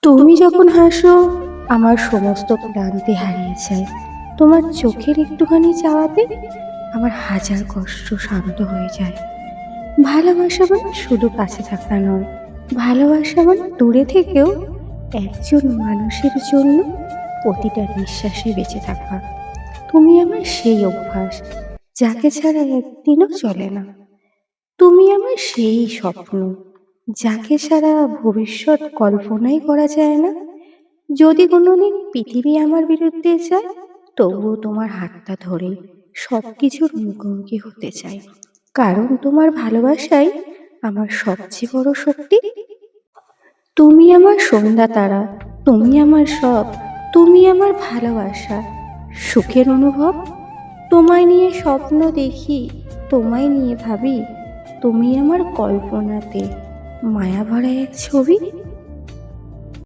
তুমি যখন হাসো আমার সমস্ত ক্লান্তি হারিয়ে যায়। তোমার চোখের একটুখানি চাওয়াতে আমার হাজার কষ্ট শান্ত হয়ে যায়। ভালোবাসা মানে শুধু কাছে থাকা নয়, ভালোবাসা মানে দূরে থেকেও একজন মানুষের জন্য প্রতিটা নিঃশ্বাসে বেঁচে থাকা। তুমি আমার সেই অভ্যাস যাকে ছাড়া একদিনও চলে না। তুমি আমার সেই স্বপ্ন যাকে ছাড়া ভবিষ্যৎ কল্পনাই করা যায় না। যদি কোনোদিন পৃথিবী আমার বিরুদ্ধে যায়, তবুও তোমার হাতটা ধরে সবকিছুর মুখোমুখি হতে চাই। কারণ তোমার ভালোবাসাই আমার সবচেয়ে বড় শক্তি। তুমি আমার সন্ধ্যা তারা, তুমি আমার সব, তুমি আমার ভালোবাসা, সুখের অনুভব। তোমায় নিয়ে স্বপ্ন দেখি, তোমায় নিয়ে ভাবি, তুমি আমার কল্পনাতে মায়া ভরা এক ছবি।